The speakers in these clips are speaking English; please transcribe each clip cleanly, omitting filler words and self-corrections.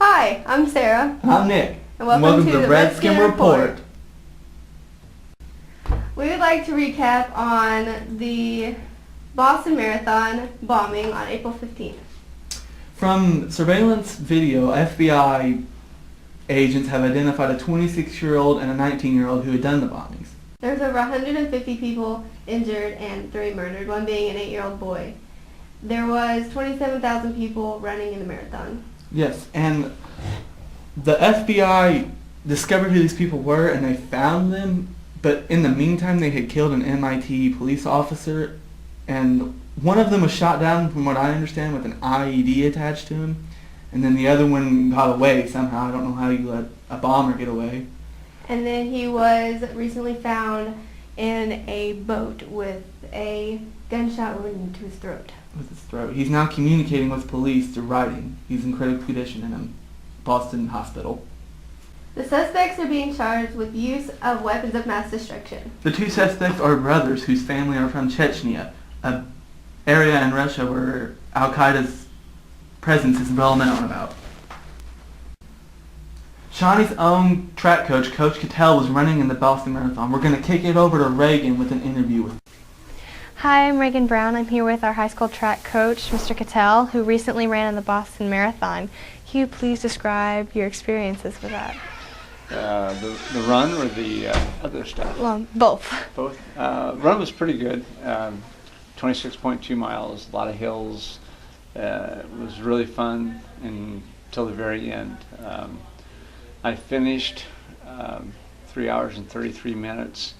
Hi, I'm Sarah. I'm Nick. And welcome to the Redskin Report. We would like to recap on the Boston Marathon bombing on April 15th. From surveillance video, FBI agents have identified a 26-year-old and a 19-year-old who had done the bombings. There's over 150 people injured and 3 murdered, one being an 8-year-old boy. There was 27,000 people running in the marathon. Yes, and the FBI discovered who these people were and they found them, but in the meantime they had killed an MIT police officer, and one of them was shot down, from what I understand, with an IED attached to him, and then the other one got away somehow. I don't know how you let a bomber get away. And then he was recently found in a boat with a gunshot wound to his throat. With his throat. He's now communicating with police through writing. He's in critical condition in a Boston hospital. The suspects are being charged with use of weapons of mass destruction. The 2 suspects are brothers whose family are from Chechnya, an area in Russia where Al-Qaeda's presence is well known about. Shawnee's own track coach, Coach Kittell, was running in the Boston Marathon. We're going to kick it over to Reagan with an interview with. Hi, I'm Reagan Brown. I'm here with our high school track coach, Mr. Kittell, who recently ran in the Boston Marathon. Can you please describe your experiences with that? The run or the other stuff? Well, both. Both. Run was pretty good. 26.2 miles, a lot of hills. It was really fun until the very end. I finished 3 hours and 33 minutes,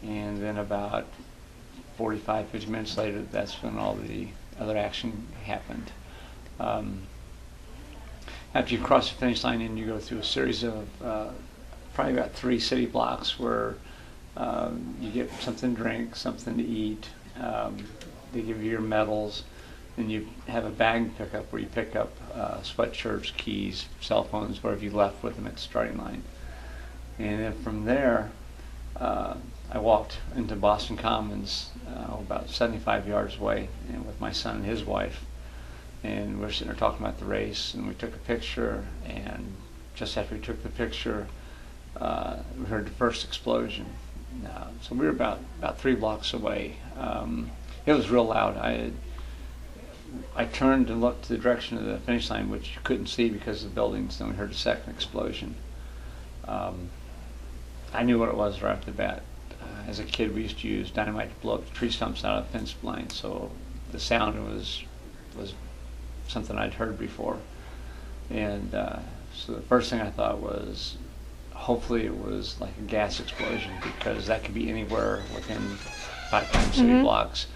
and then about 45, 50 minutes later, that's when all the other action happened. After you cross the finish line, and you go through a series of probably about 3 city blocks where you get something to drink, something to eat. They give you your medals. Then you have a bag pickup where you pick up sweatshirts, keys, cell phones, whatever you left with them at the starting line. And then from there, I walked into Boston Commons about 75 yards away, and with my son and his wife. And we were sitting there talking about the race, and we took a picture, and just after we took the picture, we heard the first explosion. So we were about 3 blocks away. It was real loud. I turned and looked to the direction of the finish line, which you couldn't see because of the buildings. Then we heard a second explosion. I knew what it was right off the bat. As a kid, we used to use dynamite to blow up tree stumps out of fence blinds, so the sound was something I'd heard before. And so the first thing I thought was, hopefully it was like a gas explosion, because that could be anywhere within 5 city blocks.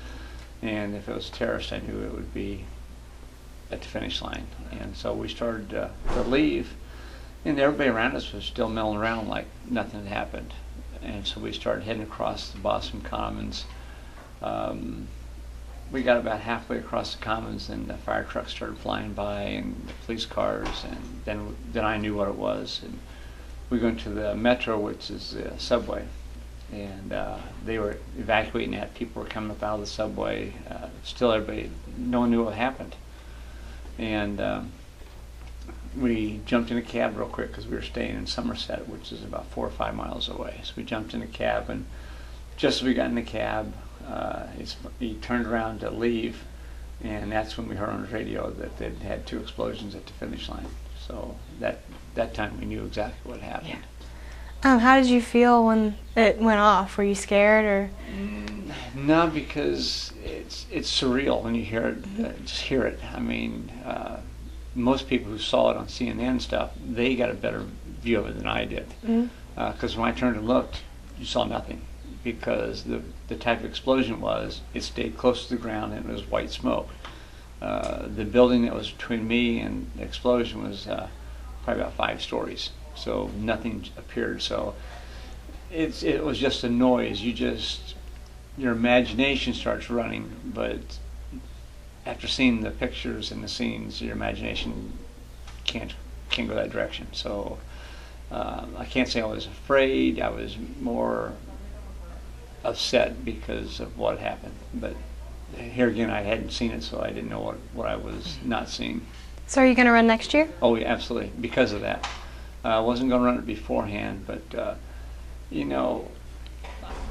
And if it was terrorist, I knew it would be at the finish line. And so we started to leave, and everybody around us was still milling around like nothing had happened. And so we started heading across the Boston Commons. We got about halfway across the Commons, and the fire trucks started flying by, and the police cars, and then I knew what it was. And we went to the Metro, which is the subway, and they were evacuating that. People were coming up out of the subway. Still, no one knew what happened. And we jumped in a cab real quick because we were staying in Somerset, which is about 4 or 5 miles away. So we jumped in a cab, and just as we got in the cab, he turned around to leave, and that's when we heard on the radio that they'd had 2 explosions at the finish line. So that time we knew exactly what happened. Yeah. How did you feel when it went off? Were you scared, or? No, because it's surreal when you hear it. Just hear it. I mean, most people who saw it on CNN stuff, they got a better view of it than I did. Because when I turned and looked, you saw nothing, because the type of explosion it stayed close to the ground, and it was white smoke. The building that was between me and the explosion was probably about 5 stories, so nothing appeared. So it was just a noise. Your imagination starts running, but after seeing the pictures and the scenes, your imagination can't go that direction. So I can't say I was afraid. I was more upset because of what happened. But here again, I hadn't seen it, so I didn't know what I was not seeing. So are you going to run next year? Oh, yeah, absolutely, because of that. I wasn't going to run it beforehand, but, you know,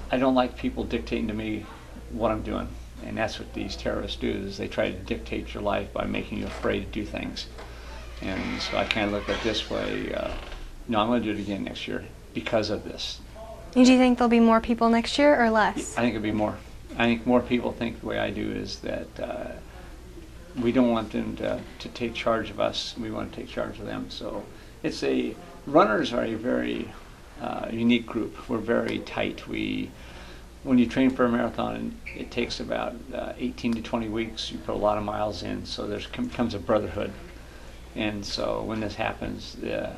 I don't like people dictating to me what I'm doing. And that's what these terrorists do, is they try to dictate your life by making you afraid to do things. And so I kind of look at it this way, no, I'm going to do it again next year because of this. And do you think there'll be more people next year or less? I think it'll be more. I think more people think the way I do, is that we don't want them to take charge of us. We want to take charge of them. So it's runners are a very unique group. We're very tight. When you train for a marathon, it takes about 18 to 20 weeks. You put a lot of miles in, so there comes a brotherhood. And so when this happens, the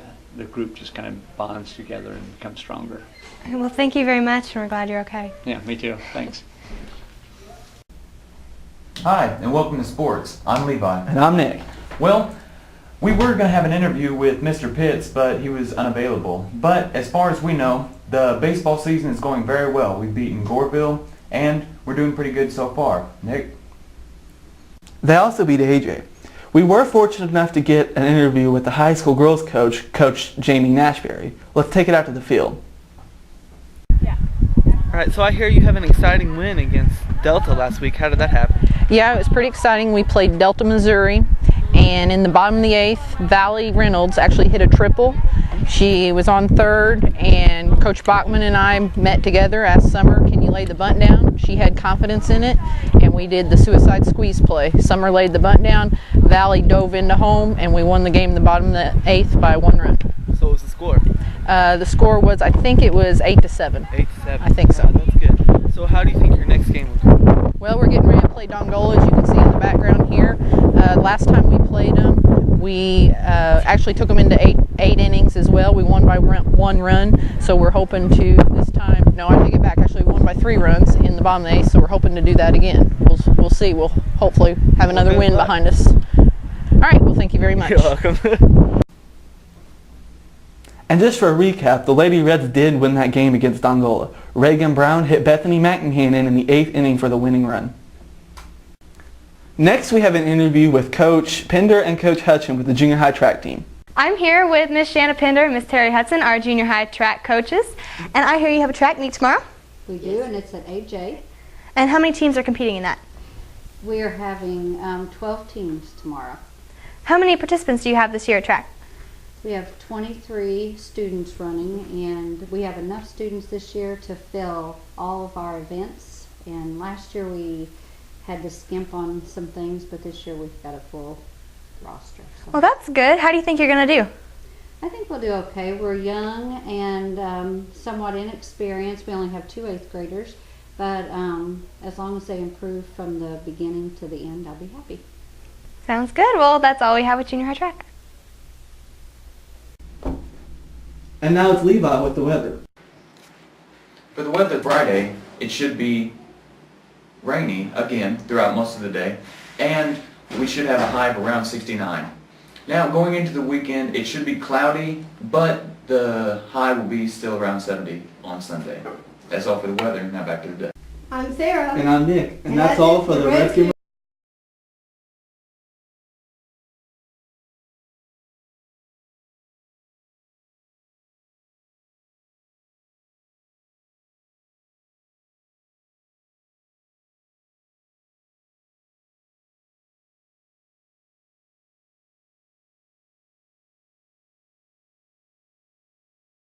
group just kind of bonds together and becomes stronger. Well, thank you very much, and we're glad you're okay. Yeah, me too. Thanks. Hi, and welcome to Sports. I'm Levi. And I'm Nick. Well, we were going to have an interview with Mr. Pitts, but he was unavailable. But as far as we know, the baseball season is going very well. We've beaten Goreville, and we're doing pretty good so far. Nick? They also beat AJ. We were fortunate enough to get an interview with the high school girls coach, Coach Jamie Nash-Mayberry. Let's take it out to the field. Yeah. All right, so I hear you have an exciting win against Delta last week. How did that happen? Yeah, it was pretty exciting. We played Delta, Missouri, and in the bottom of the 8th, Valley Reynolds actually hit a triple. She was on third, and Coach Bachman and I met together, asked Summer, can you lay the bunt down? She had confidence in it, and we did the suicide squeeze play. Summer laid the bunt down, Valley dove into home, and we won the game in the bottom of the 8th by 1 run. So what was the score? The score was, I think it was 8-7. 8-7. I think so. That's good. So how do you think your next game will go? Well, we're getting ready to play Dongola, as you can see in the background here. Last time we played them, we actually took them into eight innings as well. We won by 1 run, so we're hoping to this time, no, I take it back, actually we won by 3 runs in the bottom of the 8th, so we're hoping to do that again. We'll see. We'll hopefully have another win behind us. All right, well, thank you very much. You're welcome. And just for a recap, the Lady Reds did win that game against Dongola. Reagan Brown hit Bethany McMahon in the 8th inning for the winning run. Next, we have an interview with Coach Pender and Coach Hutchin with the junior high track team. I'm here with Miss Shanna Pender and Miss Terry Hudson, our junior high track coaches. And I hear you have a track meet tomorrow. We do, and it's at AJ. And how many teams are competing in that? We are having 12 teams tomorrow. How many participants do you have this year at track? We have 23 students running, and we have enough students this year to fill all of our events. And last year we had to skimp on some things, but this year we've got a full roster. So. Well, that's good. How do you think you're going to do? I think we'll do okay. We're young and somewhat inexperienced. We only have 2 8th graders, but as long as they improve from the beginning to the end, I'll be happy. Sounds good. Well, that's all we have with junior high track. And now it's Levi with the weather. For the weather Friday, it should be rainy again throughout most of the day, and we should have a high of around 69. Now, going into the weekend, it should be cloudy, but the high will be still around 70 on Sunday. That's all for the weather. Now back to the day. I'm Sarah. And I'm Nick. And And that's that's all it for for the Redskin. Redskin